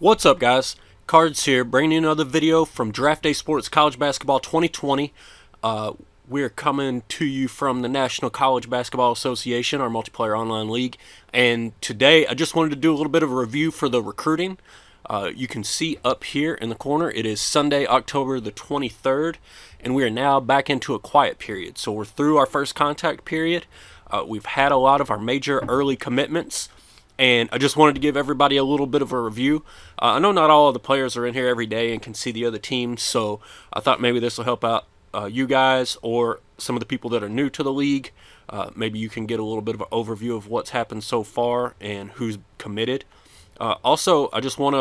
What's up, guys? Cards here, bringing you another video from Draft Day Sports College Basketball 2020. We're coming to you from the National College Basketball Association, our multiplayer online league. And today, I just wanted to do a little bit of a review for the recruiting. You can see up here in the corner, it is Sunday, October the 23rd, and we are now back into a quiet period. So we're through our first contact period. We've had a lot of our major early commitments. And I just wanted to give everybody a little bit of a review. I know not all of the players are in here every day and can see the other teams, so I thought maybe this will help out you guys or some of the people that are new to the league. Maybe you can get a little bit of an overview of what's happened so far and who's committed. Also, I just want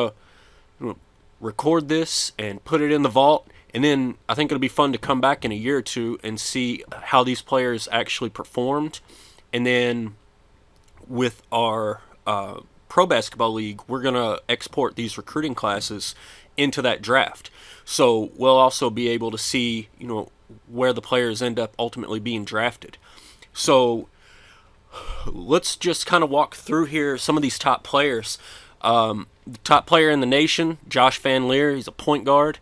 to record this and put it in the vault, and then I think it'll be fun to come back in a year or two and see how these players actually performed. And then with our pro basketball league, we're going to export these recruiting classes into that draft. So we'll also be able to see, where the players end up ultimately being drafted. So let's just kind of walk through here some of these top players. The top player in the nation, Josh Van Leer, he's a point guard,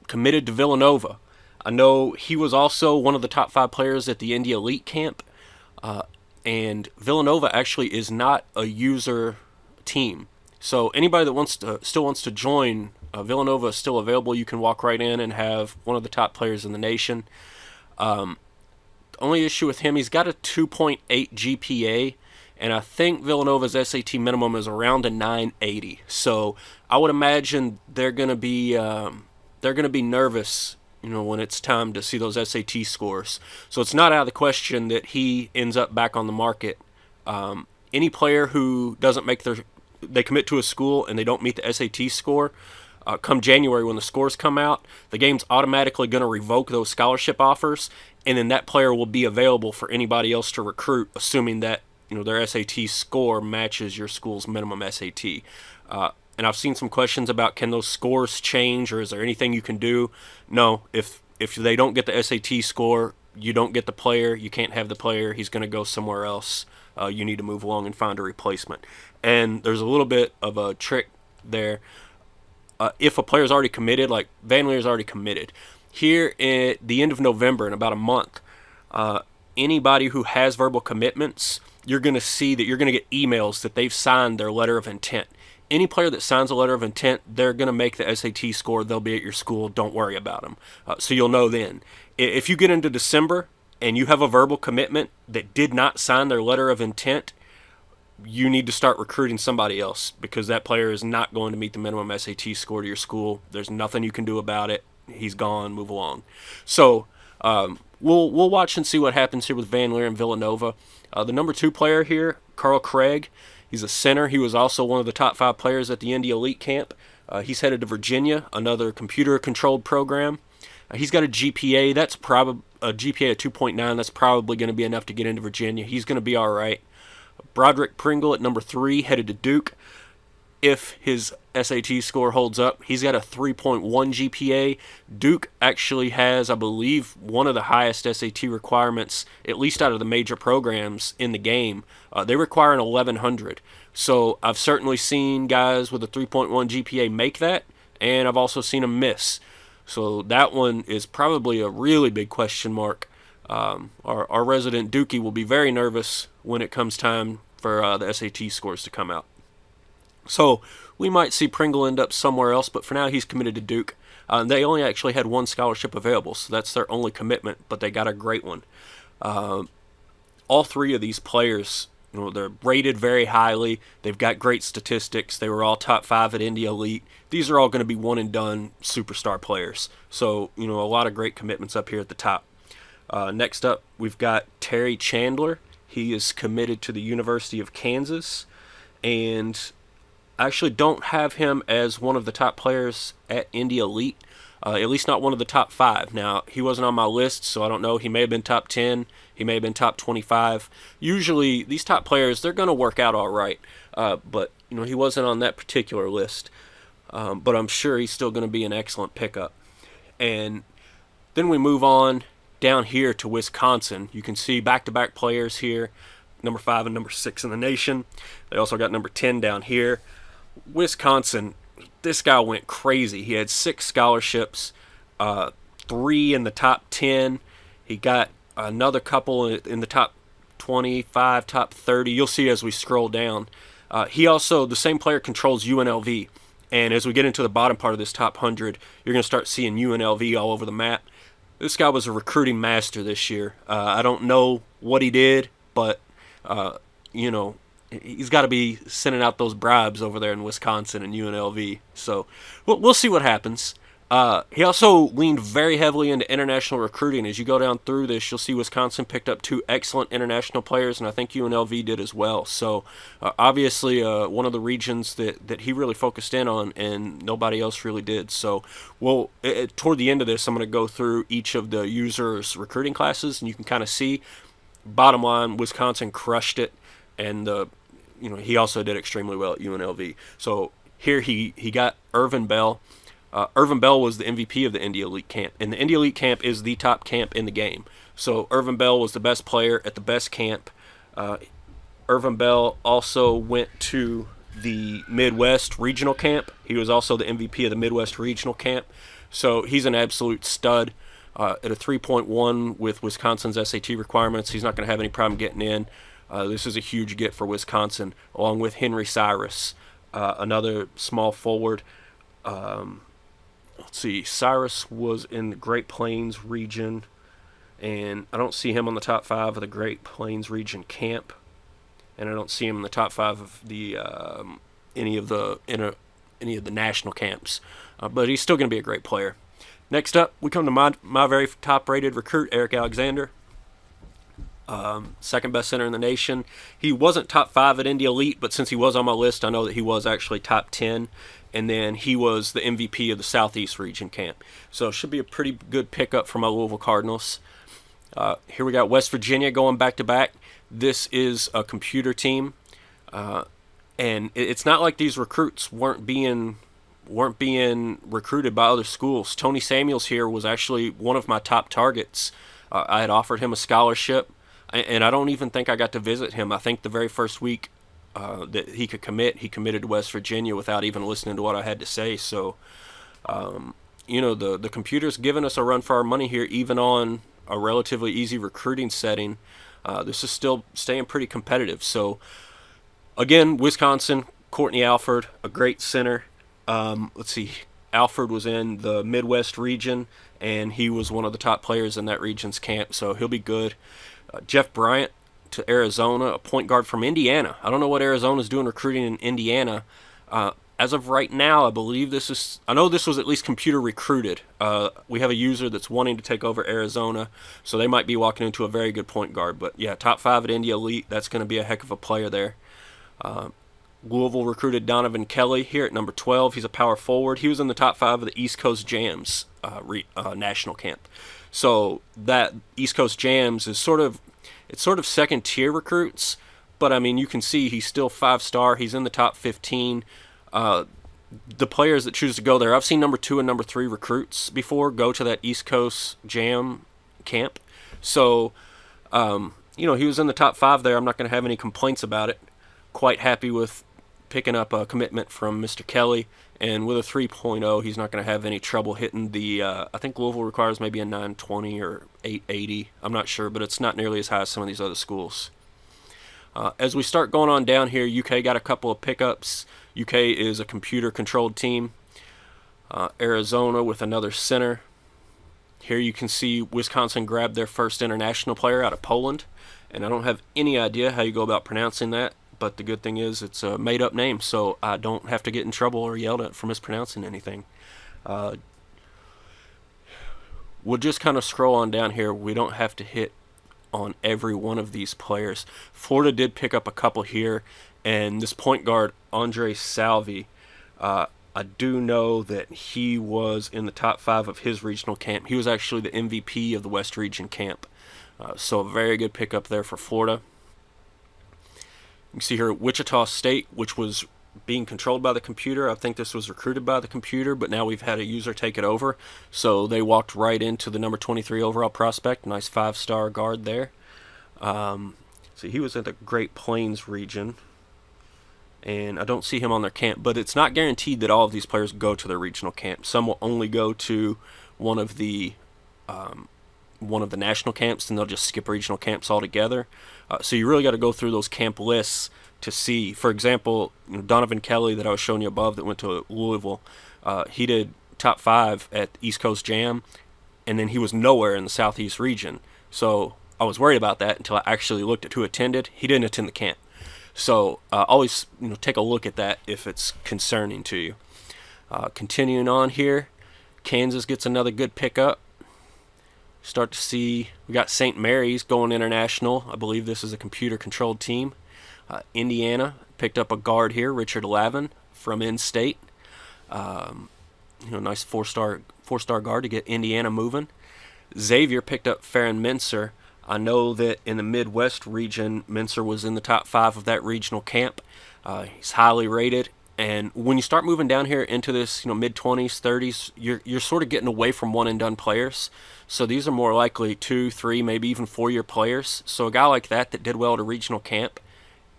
committed to Villanova. I know he was also one of the top 5 players at the Indy Elite Camp. And Villanova actually is not a user team. So anybody that still wants to join, Villanova is still available. You can walk right in and have one of the top players in the nation. The only issue with him, he's got a 2.8 GPA, and I think Villanova's SAT minimum is around a 980. So I would imagine they're going to be nervous when it's time to see those SAT scores. So it's not out of the question that he ends up back on the market. Any player who doesn't they commit to a school and they don't meet the SAT score, come January when the scores come out, the game's automatically going to revoke those scholarship offers, and then that player will be available for anybody else to recruit, assuming that their SAT score matches your school's minimum SAT. And I've seen some questions about, can those scores change, or is there anything you can do? No, if they don't get the SAT score, you don't get the player, you can't have the player, he's going to go somewhere else. You need to move along and find a replacement. And there's a little bit of a trick there. If a player's already committed, like Van Leer's already committed, here at the end of November, in about a month, anybody who has verbal commitments, you're going to see that you're going to get emails that they've signed their letter of intent. Any player that signs a letter of intent, they're going to make the SAT score. They'll be at your school. Don't worry about them. So you'll know then. If you get into December and you have a verbal commitment that did not sign their letter of intent, you need to start recruiting somebody else, because that player is not going to meet the minimum SAT score to your school. There's nothing you can do about it. He's gone. Move along. So we'll watch and see what happens here with Van Leer and Villanova. The number 2 player here, Carl Craig. He's a center. He was also one of the top 5 players at the Indy Elite Camp. He's headed to Virginia, another computer-controlled program. He's got a GPA. That's probably a GPA of 2.9. That's probably going to be enough to get into Virginia. He's going to be all right. Broderick Pringle at number 3, headed to Duke. If his SAT score holds up, he's got a 3.1 GPA. Duke actually has, I believe, one of the highest SAT requirements, at least out of the major programs in the game. They require an 1100. So I've certainly seen guys with a 3.1 GPA make that, and I've also seen them miss. So that one is probably a really big question mark. Our resident Dookie will be very nervous when it comes time for the SAT scores to come out. So we might see Pringle end up somewhere else, but for now he's committed to Duke. They only actually had one scholarship available, so that's their only commitment, but they got a great one. All 3 of these players, they're rated very highly. They've got great statistics. They were all top 5 at Indy Elite. These are all going to be one-and-done superstar players. So, a lot of great commitments up here at the top. Next up, we've got Terry Chandler. He is committed to the University of Kansas, and I actually don't have him as one of the top players at Indy Elite, at least not one of the top 5. Now, he wasn't on my list, so I don't know. He may have been top 10. He may have been top 25. Usually, these top players, they're going to work out all right, but he wasn't on that particular list. But I'm sure he's still going to be an excellent pickup. And then we move on down here to Wisconsin. You can see back-to-back players here, number 5 and number 6 in the nation. They also got number 10 down here. Wisconsin, this guy went crazy. He had 6 scholarships, 3 in the top 10. He got another couple in the top 25, top 30. You'll see as we scroll down. He also, the same player, controls UNLV. And as we get into the bottom part of this top 100, you're going to start seeing UNLV all over the map. This guy was a recruiting master this year. I don't know what he did, but, you know, he's got to be sending out those bribes over there in Wisconsin and UNLV. So we'll see what happens. He also leaned very heavily into international recruiting. As you go down through this, you'll see Wisconsin picked up 2 excellent international players, and I think UNLV did as well. So obviously one of the regions that he really focused in on, and nobody else really did. So toward the end of this, I'm going to go through each of the users' recruiting classes, and you can kind of see, bottom line, Wisconsin crushed it, and he also did extremely well at UNLV. So here he got Irvin Bell. Irvin Bell was the MVP of the Indy Elite Camp, and the Indy Elite Camp is the top camp in the game. So Irvin Bell was the best player at the best camp. Irvin Bell also went to the Midwest Regional Camp. He was also the MVP of the Midwest Regional Camp. So he's an absolute stud. At a 3.1 with Wisconsin's SAT requirements, he's not going to have any problem getting in. This is a huge get for Wisconsin, along with Henry Cyrus, another small forward. Let's see, Cyrus was in the Great Plains region, and I don't see him on the top 5 of the Great Plains region camp, and I don't see him in the top 5 of the any of the national camps. But he's still going to be a great player. Next up, we come to my very top-rated recruit, Eric Alexander. Second best center in the nation. He wasn't top 5 at Indy Elite, but since he was on my list, I know that he was actually top 10. And then he was the MVP of the Southeast Region camp. So it should be a pretty good pickup for my Louisville Cardinals. Here we got West Virginia going back-to-back. This is a computer team. And it's not like these recruits weren't being recruited by other schools. Tony Samuels here was actually one of my top targets. I had offered him a scholarship, and I don't even think I got to visit him. I think the very first week that he could commit, he committed to West Virginia without even listening to what I had to say. So, the computer's giving us a run for our money here, even on a relatively easy recruiting setting. This is still staying pretty competitive. So, again, Wisconsin, Courtney Alford, a great center. Let's see, Alford was in the Midwest region, and he was one of the top players in that region's camp, so he'll be good. Jeff Bryant to Arizona, a point guard from Indiana. I don't know what Arizona's doing recruiting in Indiana. As of right now, I know this was at least computer recruited. We have a user that's wanting to take over Arizona, so they might be walking into a very good point guard. But yeah, top 5 at Indy Elite, that's going to be a heck of a player there. Louisville recruited Donovan Kelly here at number 12. He's a power forward. He was in the top 5 of the East Coast Jams national camp. So that East Coast Jams is sort of second-tier recruits, but I mean, you can see he's still 5-star. He's in the top 15. The players that choose to go there, I've seen number 2 and number 3 recruits before go to that East Coast Jam camp. So, he was in the top 5 there. I'm not going to have any complaints about it. Quite happy with picking up a commitment from Mr. Kelly, and with a 3.0, he's not going to have any trouble hitting the, I think Louisville requires maybe a 920 or 880. I'm not sure, but it's not nearly as high as some of these other schools. As we start going on down here, UK got a couple of pickups. UK is a computer-controlled team. Arizona with another center. Here you can see Wisconsin grabbed their first international player out of Poland, and I don't have any idea how you go about pronouncing that. But the good thing is it's a made-up name, so I don't have to get in trouble or yelled at for mispronouncing anything. We'll just kind of scroll on down here. We don't have to hit on every one of these players. Florida did pick up a couple here, and this point guard, Andre Salvi, I do know that he was in the top 5 of his regional camp. He was actually the MVP of the West Region camp. So a very good pickup there for Florida. You can see here Wichita State, which was being controlled by the computer. I think this was recruited by the computer, but now we've had a user take it over. So they walked right into the number 23 overall prospect. Nice 5-star guard there. So he was in the Great Plains region. and I don't see him on their camp. But it's not guaranteed that all of these players go to their regional camp. Some will only go to one of the national camps, and they'll just skip regional camps altogether. So you really got to go through those camp lists to see. For example, Donovan Kelly that I was showing you above that went to Louisville, he did top 5 at East Coast Jam, and then he was nowhere in the Southeast region. So I was worried about that until I actually looked at who attended. He didn't attend the camp. So always take a look at that if it's concerning to you. Continuing on here, Kansas gets another good pickup. Start to see we got St. Mary's going international. I believe this is a computer-controlled team. Indiana picked up a guard here, Richard Lavin from in-state. Nice four-star guard to get Indiana moving. Xavier picked up Farron Mincer. I know that in the Midwest region, Mincer was in the top 5 of that regional camp. He's highly rated. And when you start moving down here into this, mid-20s, 30s, you're sort of getting away from one-and-done players. So these are more likely 2, 3, maybe even 4-year players. So a guy like that did well at a regional camp,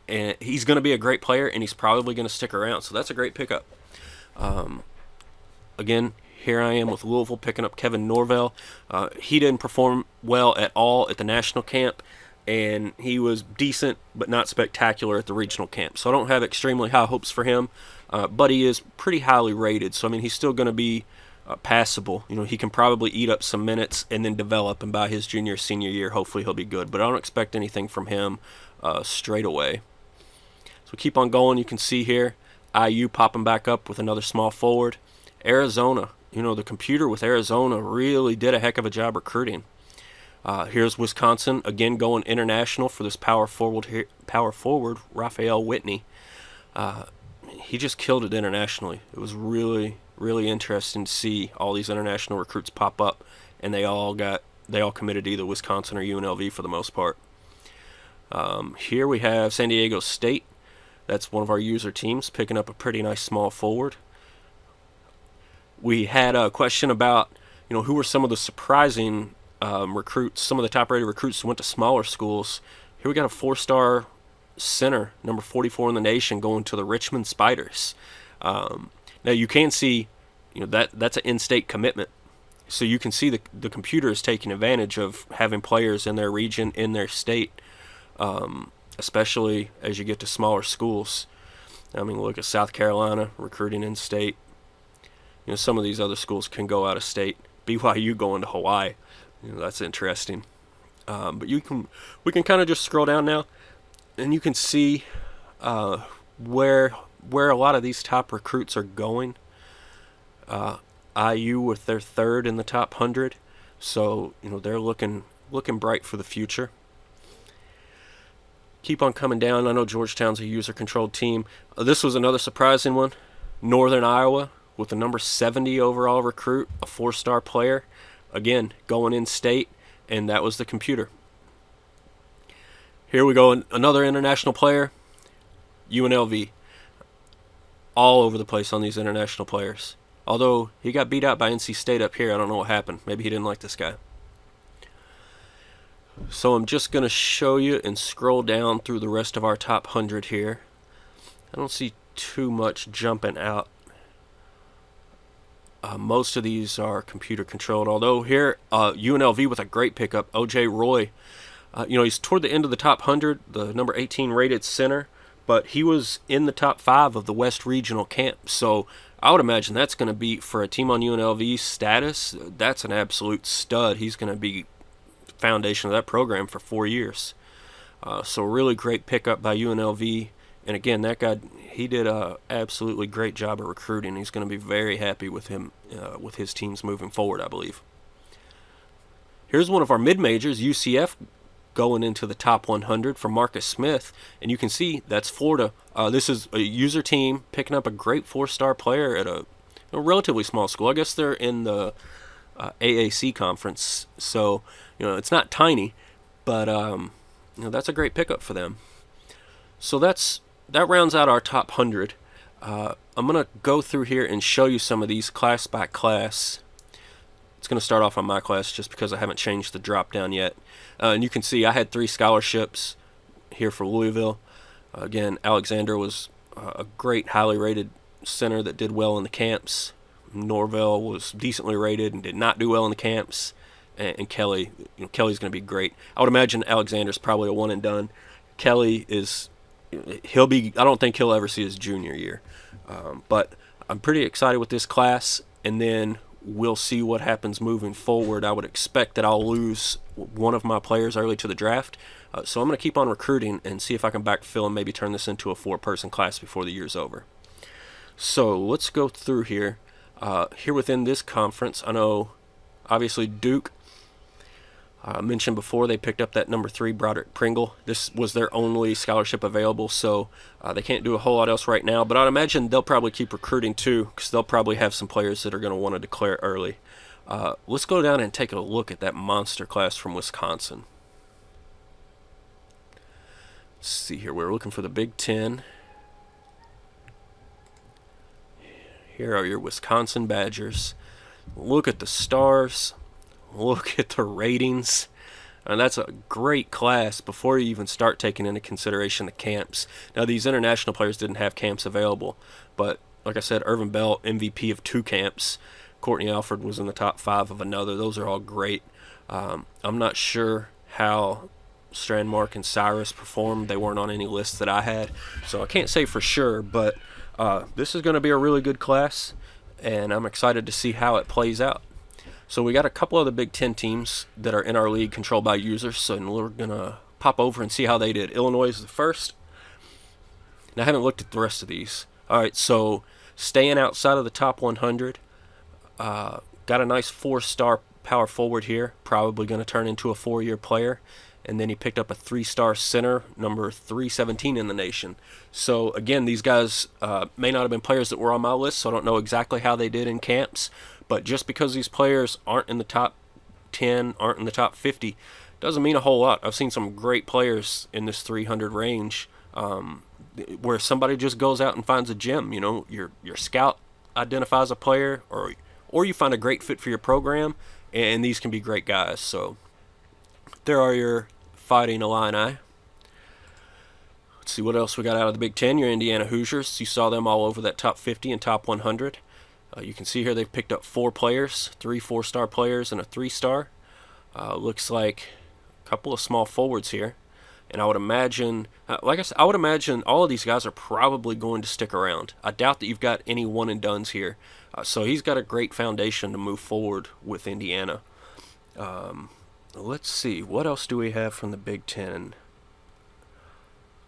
and he's going to be a great player, and he's probably going to stick around. So that's a great pickup. Again, here I am with Louisville picking up Kevin Norvell. He didn't perform well at all at the national camp, and he was decent but not spectacular at the regional camp. So I don't have extremely high hopes for him, but he is pretty highly rated. So, he's still going to be passable. He can probably eat up some minutes and then develop, and by his junior, senior year, hopefully he'll be good. But I don't expect anything from him straight away. So keep on going. You can see here IU popping back up with another small forward. Arizona, the computer with Arizona really did a heck of a job recruiting. Here's Wisconsin again going international for this power forward Raphael Whitney. He just killed it internationally. It was really, really interesting to see all these international recruits pop up, and they all committed to either Wisconsin or UNLV for the most part. Here we have San Diego State. That's one of our user teams picking up a pretty nice small forward. We had a question about who were some of the surprising recruits, some of the top-rated recruits who went to smaller schools. Here we got a 4-star center, number 44 in the nation, going to the Richmond Spiders. Now you can see, that's an in-state commitment. So you can see the computer is taking advantage of having players in their region, in their state, especially as you get to smaller schools. Look at South Carolina recruiting in-state. Some of these other schools can go out of state. BYU going to Hawaii. That's interesting. But we can kind of just scroll down now, and you can see where a lot of these top recruits are going. IU with their 3rd in the top 100, so they're looking bright for the future. Keep on coming down. I know Georgetown's a user-controlled team. This was another surprising one. Northern Iowa with the number 70 overall recruit, a 4-star player. Again, going in-state, and that was the computer. Here we go, another international player, UNLV. All over the place on these international players. Although he got beat out by NC State up here, I don't know what happened. Maybe he didn't like this guy. So I'm just going to show you and scroll down through the rest of our top 100 here. I don't see too much jumping out. Most of these are computer controlled, although here UNLV with a great pickup, O.J. Roy. He's toward the end of the top 100, the number 18 rated center, but he was in the top 5 of the West Regional camp. So I would imagine that's going to be, for a team on UNLV's status, that's an absolute stud. He's going to be the foundation of that program for 4 years. So really great pickup by UNLV. And again, that guy, he did a absolutely great job of recruiting. He's going to be very happy with him, with his teams moving forward, I believe. Here's one of our mid-majors, UCF, going into the top 100 for Marcus Smith. And you can see that's Florida. This is a user team picking up a great 4-star player at a relatively small school. I guess they're in the AAC conference. So, it's not tiny, but, that's a great pickup for them. So that rounds out our top 100. I'm going to go through here and show you some of these class by class. It's going to start off on my class just because I haven't changed the drop down yet. And you can see I had 3 scholarships here for Louisville. Again, Alexander was a great, highly rated center that did well in the camps. Norvell was decently rated and did not do well in the camps. And Kelly, Kelly's going to be great. I would imagine Alexander's probably a one and done. Kelly is, he'll be. I don't think he'll ever see his junior year, but I'm pretty excited with this class. And then we'll see what happens moving forward. I would expect that I'll lose one of my players early to the draft, so I'm going to keep on recruiting and see if I can backfill and maybe turn this into a 4-person class before the year's over. So let's go through here. Here within this conference, I know obviously Duke. I mentioned before they picked up that number 3 Broderick Pringle. This was their only scholarship available, so they can't do a whole lot else right now. But I'd imagine they'll probably keep recruiting too, because they'll probably have some players that are going to want to declare early. Let's go down and take a look at that monster class from Wisconsin. Let's see here. We're looking for the Big Ten. Here are your Wisconsin Badgers. Look at the stars. Look at the ratings. And that's a great class before you even start taking into consideration the camps. Now, these international players didn't have camps available, but like I said, Irvin Bell, MVP of 2 camps. Courtney Alford was in the top 5 of another. Those are all great. I'm not sure how Strandmark and Cyrus performed. They weren't on any list that I had, so I can't say for sure, but this is going to be a really good class, and I'm excited to see how it plays out. So we got a couple of the Big Ten teams that are in our league controlled by users, so we're going to pop over and see how they did. Illinois is the first. Now, I haven't looked at the rest of these. All right, so staying outside of the top 100. Got a nice 4-star power forward here, probably going to turn into a 4-year player. And then he picked up a 3-star center, number 317 in the nation. So, again, these guys may not have been players that were on my list, so I don't know exactly how they did in camps. But just because these players aren't in the top 10, aren't in the top 50, doesn't mean a whole lot. I've seen some great players in this 300 range where somebody just goes out and finds a gem. You know, your scout identifies a player, or you find a great fit for your program, and these can be great guys. So there are your Fighting Illini. Let's see what else we got out of the Big Ten. Your Indiana Hoosiers. You saw them all over that top 50 and top 100. You can see here they've picked up 4 players, 3 4-star players and a 3-star. Looks like a couple of small forwards here. And I would imagine, like I said, I would imagine all of these guys are probably going to stick around. I doubt that you've got any one-and-dones here. So he's got a great foundation to move forward with Indiana. Let's see, what else do we have from the Big Ten?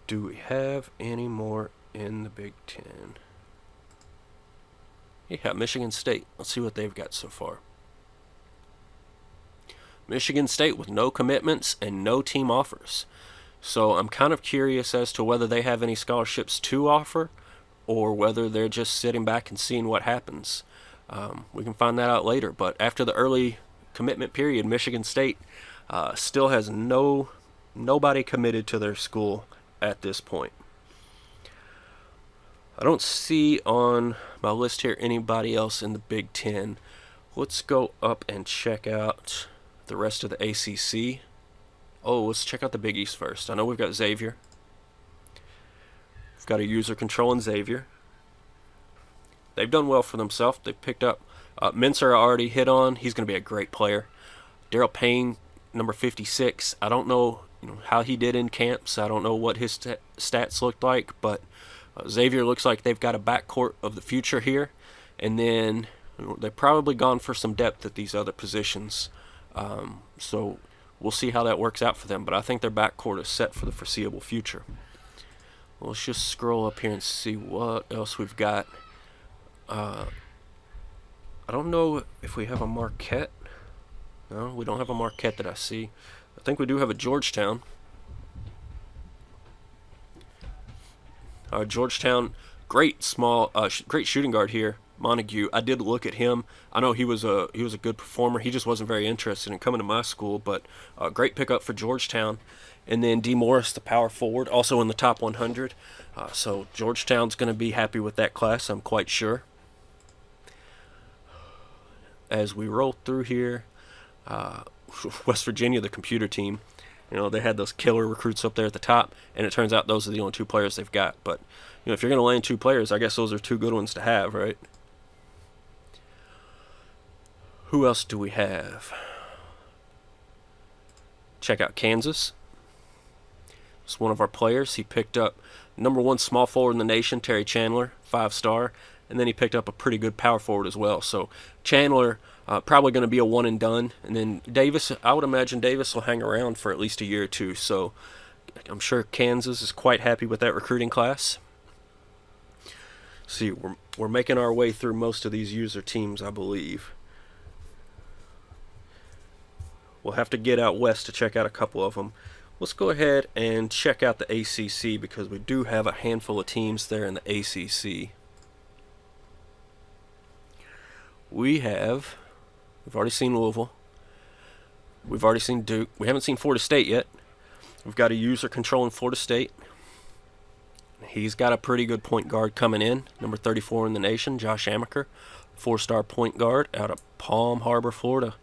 Do we have any more in the Big Ten? Yeah, Michigan State. Let's see what they've got so far. Michigan State with no commitments and no team offers. So I'm kind of curious as to whether they have any scholarships to offer or whether they're just sitting back and seeing what happens. We can find that out later. But after the early commitment period, Michigan State still has nobody committed to their school at this point. I don't see on my list here anybody else in the Big Ten. Let's go up and check out the rest of the ACC. Oh, let's check out the Big East first. I know we've got Xavier. We've got a user controlling Xavier. They've done well for themselves. They've picked up Mincer. I already hit on. He's going to be a great player. Daryl Payne, number 56. I don't know, how he did in camps. I don't know what his stats looked like, but Xavier looks like they've got a backcourt of the future here. And then they've probably gone for some depth at these other positions. So we'll see how that works out for them. But I think their backcourt is set for the foreseeable future. Well, let's just scroll up here and see what else we've got. I don't know if we have a Marquette. No, we don't have a Marquette that I see. I think we do have a Georgetown. Georgetown, great shooting guard here, Montague. I did look at him. I know he was a good performer. He just wasn't very interested in coming to my school, but great pickup for Georgetown. And then D. Morris, the power forward, also in the top 100. So Georgetown's going to be happy with that class, I'm quite sure. As we roll through here, West Virginia, the computer team, they had those killer recruits up there at the top, and it turns out those are the only 2 players they've got. But if you're going to land 2 players, I guess those are 2 good ones to have, right? Who else do we have? Check out Kansas. It's one of our players. He picked up #1 small forward in the nation, Terry Chandler, 5-star, and then he picked up a pretty good power forward as well. So Chandler probably going to be a one and done, and then Davis, I would imagine Davis will hang around for at least a year or 2. So I'm sure Kansas is quite happy with that recruiting class. See, we're making our way through most of these user teams, I believe. We'll have to get out west to check out a couple of them. Let's go ahead and check out the ACC because we do have a handful of teams there in the ACC. We've already seen Louisville. We've already seen Duke. We haven't seen Florida State yet. We've got a user controlling Florida State. He's got a pretty good point guard coming in, #34 in the nation, Josh Amaker, 4-star point guard out of Palm Harbor, Florida.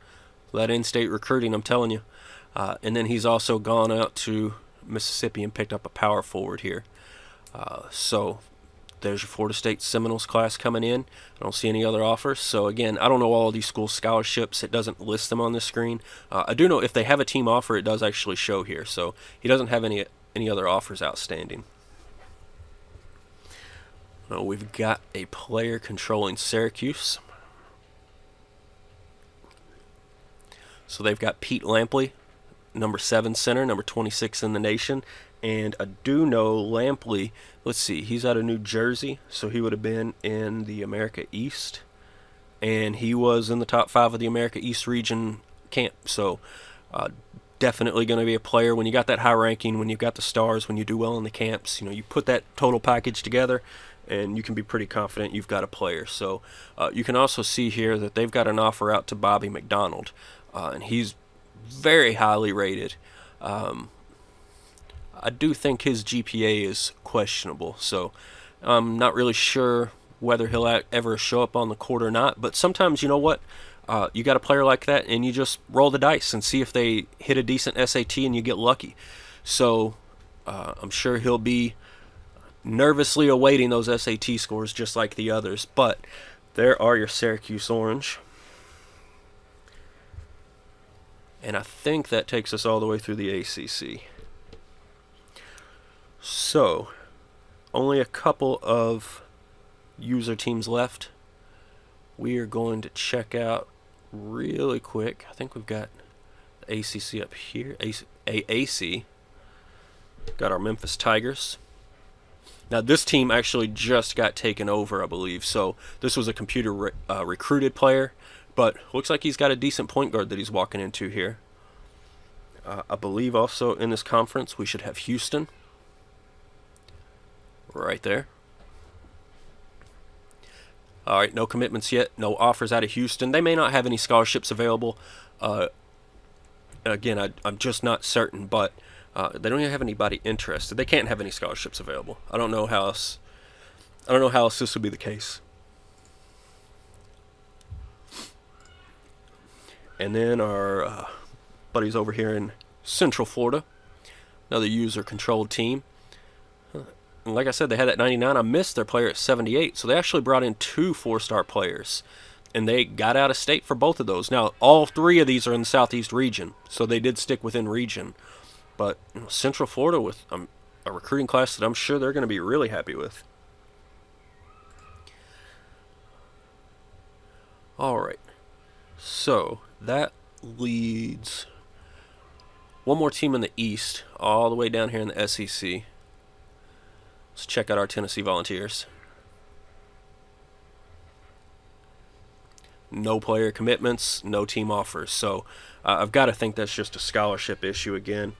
That in-state recruiting, I'm telling you. And then he's also gone out to Mississippi and picked up a power forward here. So there's your Florida State Seminoles class coming in. I don't see any other offers. So again, I don't know all these school scholarships. It doesn't list them on the screen. I do know if they have a team offer, it does actually show here. So he doesn't have any other offers outstanding. We've got a player controlling Syracuse. So they've got Pete Lampley, #7 center, #26 in the nation. And I do know Lampley, let's see, he's out of New Jersey, so he would have been in the America East. And he was in the top 5 of the America East region camp. So definitely going to be a player. When you got that high ranking, when you've got the stars, when you do well in the camps, you put that total package together, and you can be pretty confident you've got a player. So you can also see here that they've got an offer out to Bobby McDonald. And he's very highly rated. I do think his GPA is questionable, so I'm not really sure whether he'll ever show up on the court or not. But sometimes, you know what? You got a player like that, and you just roll the dice and see if they hit a decent SAT and you get lucky. So I'm sure he'll be nervously awaiting those SAT scores just like the others. But there are your Syracuse Orange. And I think that takes us all the way through the ACC. So, only a couple of user teams left. We are going to check out really quick. I think we've got the ACC up here. AAC. Got our Memphis Tigers. Now, this team actually just got taken over, I believe. So, this was a computer recruited player. But looks like he's got a decent point guard that he's walking into here. I believe also in this conference we should have Houston. Right there. All right, no commitments yet. No offers out of Houston. They may not have any scholarships available. Again, I'm just not certain, but they don't even have anybody interested. They can't have any scholarships available. I don't know how else this would be the case. And then our buddies over here in Central Florida, another user-controlled team. And like I said, they had that 99. I missed their player at 78, so they actually brought in 2 4-star players, and they got out of state for both of those. Now, all 3 of these are in the Southeast region, so they did stick within region. But Central Florida with a recruiting class that I'm sure they're going to be really happy with. All right, so that leads one more team in the East, all the way down here in the SEC. Let's check out our Tennessee Volunteers. No player commitments, no team offers. So I've got to think that's just a scholarship issue again,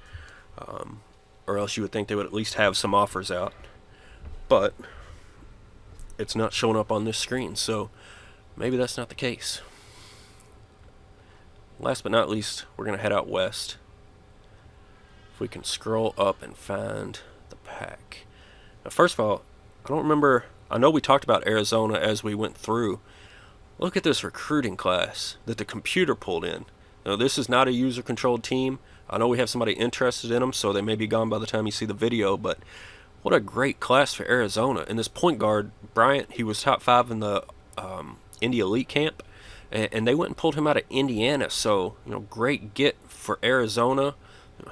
or else you would think they would at least have some offers out. But it's not showing up on this screen, so maybe that's not the case. Last but not least, we're going to head out west. If we can scroll up and find the pack. Now, first of all, I don't remember. I know we talked about Arizona as we went through. Look at this recruiting class that the computer pulled in. Now, this is not a user-controlled team. I know we have somebody interested in them, so they may be gone by the time you see the video, but What a great class for Arizona. And this point guard, Bryant, he was top 5 in the Indy Elite camp, and they went and pulled him out of Indiana. So, great get for Arizona.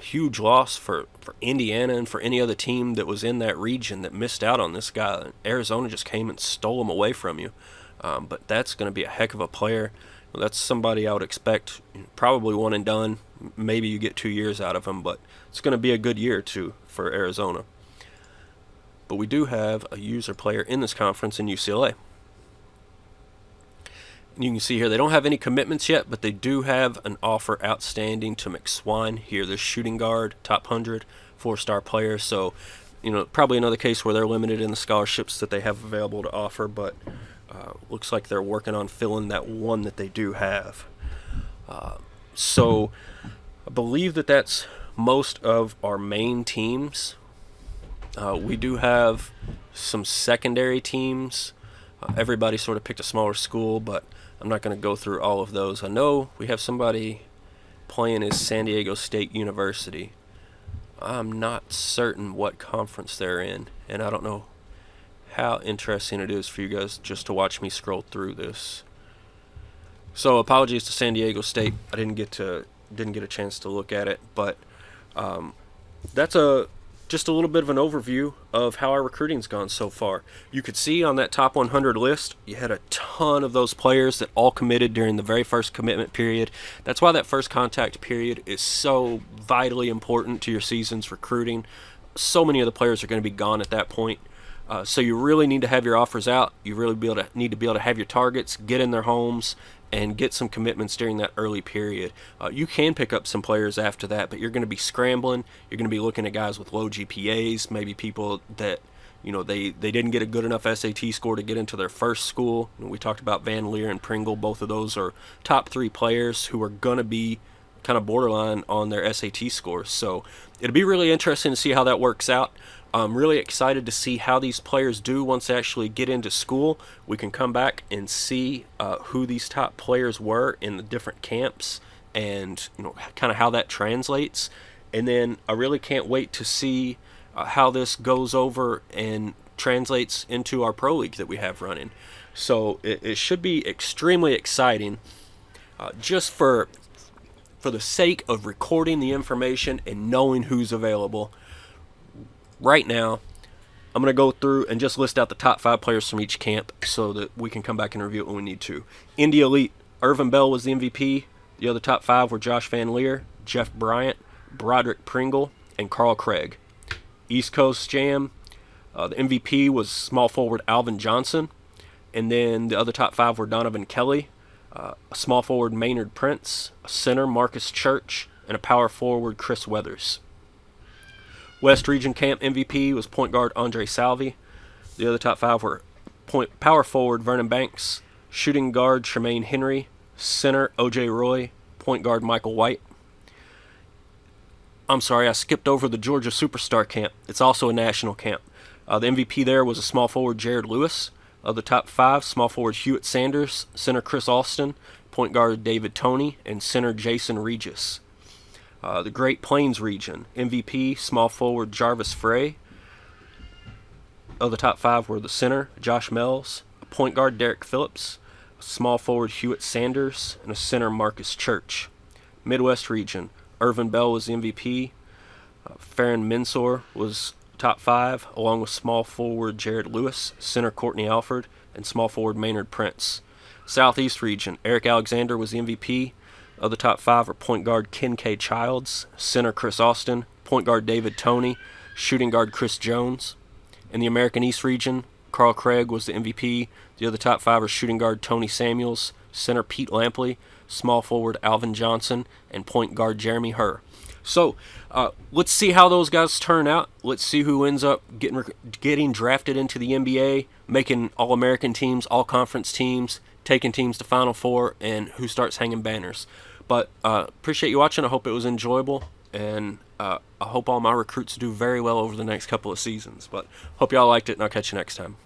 Huge loss for Indiana and for any other team that was in that region that missed out on this guy. Arizona just came and stole him away from you. But that's going to be a heck of a player. That's somebody I would expect probably one and done. Maybe you get 2 years out of him, but it's going to be a good year too for Arizona. But we do have a user player in this conference in UCLA. And you can see here they don't have any commitments yet, but they do have an offer outstanding to McSwine here, the shooting guard, top 100, 4-star player. So, probably another case where they're limited in the scholarships that they have available to offer, but looks like they're working on filling that one that they do have. So I believe that's most of our main teams. We do have some secondary teams. Everybody sort of picked a smaller school, but I'm not going to go through all of those. I know we have somebody playing as San Diego State University. I'm not certain what conference they're in, and I don't know how interesting it is for you guys just to watch me scroll through this. So apologies to San Diego State. I didn't get a chance to look at it, but that's just a little bit of an overview of how our recruiting's gone so far. You could see on that top 100 list, you had a ton of those players that all committed during the very first commitment period. That's why that first contact period is so vitally important to your season's recruiting. So many of the players are going to be gone at that point. So you really need to have your offers out. You really need to be able to have your targets, get in their homes, and get some commitments during that early period. You can pick up some players after that, but you're going to be scrambling. You're going to be looking at guys with low GPAs, maybe people that they didn't get a good enough SAT score to get into their first school. We talked about Van Leer and Pringle. Both of those are top 3 players who are going to be kind of borderline on their SAT scores. So it'll be really interesting to see how that works out. I'm really excited to see how these players do once they actually get into school. We can come back and see who these top players were in the different camps and kind of how that translates. And then I really can't wait to see how this goes over and translates into our pro league that we have running. So it should be extremely exciting just for the sake of recording the information and knowing who's available. Right now, I'm going to go through and just list out the top 5 players from each camp so that we can come back and review it when we need to. Indy Elite, Irvin Bell was the MVP. The other top 5 were Josh Van Leer, Jeff Bryant, Broderick Pringle, and Carl Craig. East Coast Jam, the MVP was small forward Alvin Johnson. And then the other top 5 were Donovan Kelly, a small forward Maynard Prince, a center Marcus Church, and a power forward Chris Weathers. West Region Camp MVP was point guard Andre Salvi. The other top 5 were power forward Vernon Banks, shooting guard Tremaine Henry, center O.J. Roy, point guard Michael White. I'm sorry, I skipped over the Georgia Superstar Camp. It's also a national camp. The MVP there was a small forward Jared Lewis. Of the top 5, small forward Hewitt Sanders, center Chris Austin, point guard David Toney, and center Jason Regis. The Great Plains region, MVP, small forward Jarvis Frey. Of the top 5 were the center, Josh Mells, a point guard Derek Phillips, a small forward Hewitt Sanders, and a center Marcus Church. Midwest region, Irvin Bell was the MVP. Farron Mensor was top 5, along with small forward Jared Lewis, center Courtney Alford, and small forward Maynard Prince. Southeast region, Eric Alexander was the MVP. Of the top 5 are point guard Ken K. Childs, center Chris Austin, point guard David Toney, shooting guard Chris Jones. In the American East region, Carl Craig was the MVP. The other top 5 are shooting guard Tony Samuels, center Pete Lampley, small forward Alvin Johnson, and point guard Jeremy Herr. So let's see how those guys turn out. Let's see who ends up getting drafted into the NBA, making All-American teams, All-Conference teams, taking teams to Final Four, and who starts hanging banners. But appreciate you watching. I hope it was enjoyable, and I hope all my recruits do very well over the next couple of seasons. But hope y'all liked it, and I'll catch you next time.